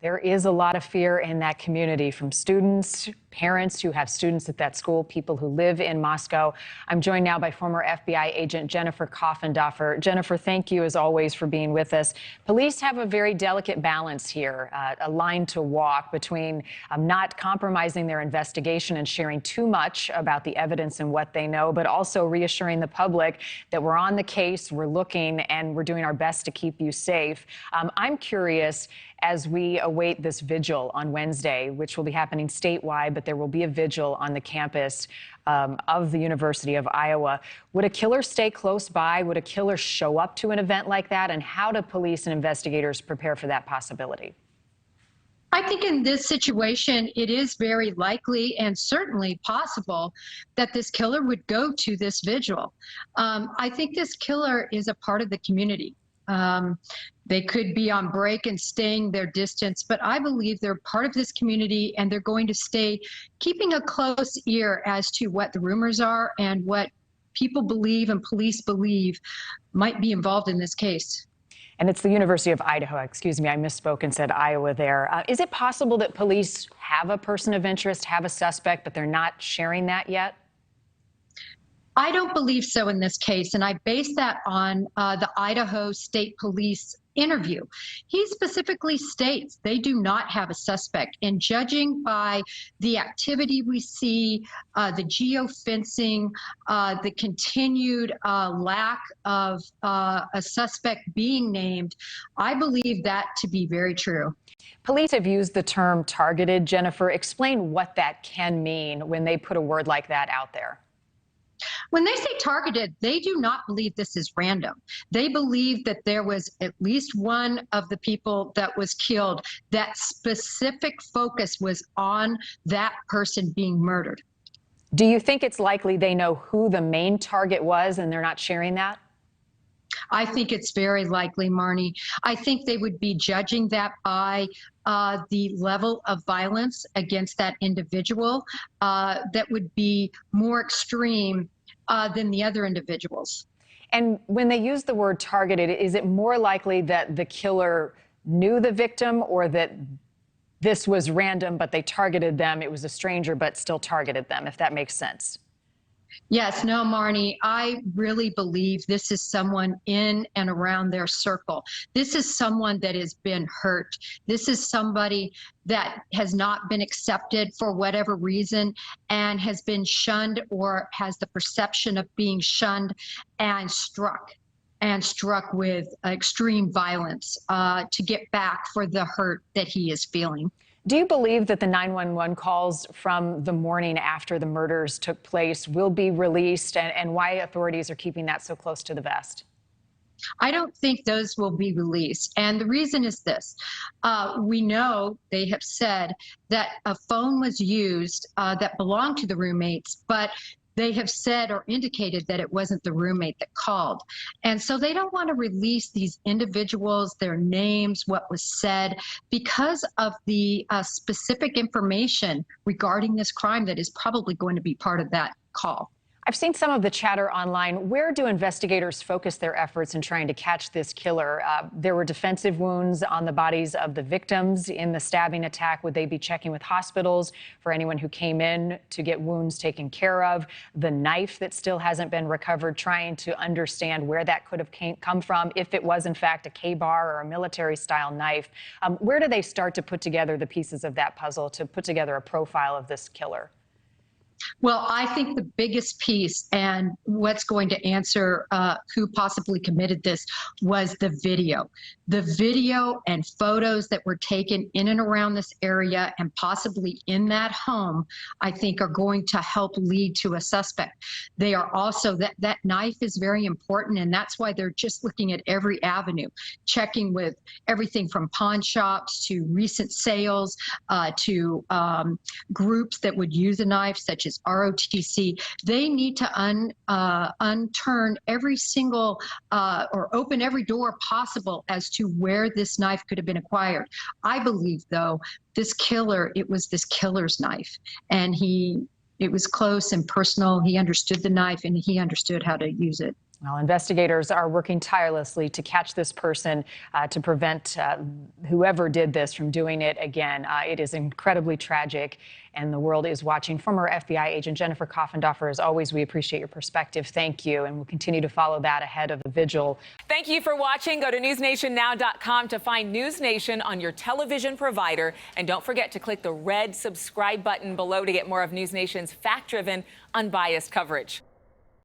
There is a lot of fear in that community from students, parents who have students at that school, people who live in Moscow. I'm joined now by former FBI agent Jennifer Coffindaffer. Jennifer, thank you as always for being with us. Police have a very delicate balance here, a line to walk between not compromising their investigation and sharing too much about the evidence and what they know, but also reassuring the public that we're on the case, we're looking, and we're doing our best to keep you safe. I'm curious, as we await this vigil on Wednesday, which will be happening statewide, but there will be a vigil on the campus of the University of Iowa. Would a killer stay close by? Would a killer show up to an event like that? And how do police and investigators prepare for that possibility? I think in this situation, it is very likely and certainly possible that this killer would go to this vigil. I think this killer is a part of the community. They could be on break and staying their distance, but I believe they're part of this community and they're going to stay keeping a close ear as to what the rumors are and what people believe and police believe might be involved in this case. And it's the University of Idaho, excuse me, I misspoke and said Iowa there. Is it possible that police have a person of interest, have a suspect, but they're not sharing that yet? I don't believe so in this case, and I base that on the Idaho State Police interview. He specifically states they do not have a suspect, and judging by the activity we see, the geofencing, the continued lack of a suspect being named, I believe that to be very true. Police have used the term targeted. Jennifer, explain what that can mean when they put a word like that out there. When they say targeted, they do not believe this is random. They believe that there was at least one of the people that was killed. That specific focus was on that person being murdered. Do you think it's likely they know who the main target was and they're not sharing that? I think it's very likely, Marnie. I think they would be judging that by the level of violence against that individual that would be more extreme than the other individuals. And when they use the word targeted, is it more likely that the killer knew the victim or that this was random, but they targeted them? It was a stranger, but still targeted them, if that makes sense. Yes, no, Marnie, I really believe this is someone in and around their circle. This is someone that has been hurt. This is somebody that has not been accepted for whatever reason and has been shunned or has the perception of being shunned and struck with extreme violence to get back for the hurt that he is feeling. Do you believe that the 911 calls from the morning after the murders took place will be released, and why authorities are keeping that so close to the vest? I don't think those will be released. And the reason is this. We know they have said that a phone was used that belonged to the roommates, but they have said or indicated that it wasn't the roommate that called. And so they don't want to release these individuals, their names, what was said, because of the specific information regarding this crime that is probably going to be part of that call. I've seen some of the chatter online. Where do investigators focus their efforts in trying to catch this killer? There were defensive wounds on the bodies of the victims in the stabbing attack. Would they be checking with hospitals for anyone who came in to get wounds taken care of? The knife that still hasn't been recovered, trying to understand where that could have come from, if it was in fact a K-bar or a military-style knife. Where do they start to put together the pieces of that puzzle to put together a profile of this killer? Well, I think the biggest piece and what's going to answer who possibly committed this was the video. The video and photos that were taken in and around this area and possibly in that home, I think are going to help lead to a suspect. They are also, that knife is very important, and that's why they're just looking at every avenue, checking with everything from pawn shops to recent sales to groups that would use a knife, such as ROTC. They need to unturn every single or open every door possible as to where this knife could have been acquired. I believe, though, this killer, it was this killer's knife, and it was close and personal. He understood the knife and he understood how to use it. Well, investigators are working tirelessly to catch this person to prevent whoever did this from doing it again. It is incredibly tragic, and the world is watching. Former FBI agent Jennifer Coffindaffer, as always, we appreciate your perspective. Thank you, and we'll continue to follow that ahead of the vigil. Thank you for watching. Go to newsnationnow.com to find News Nation on your television provider. And don't forget to click the red subscribe button below to get more of News Nation's fact-driven, unbiased coverage.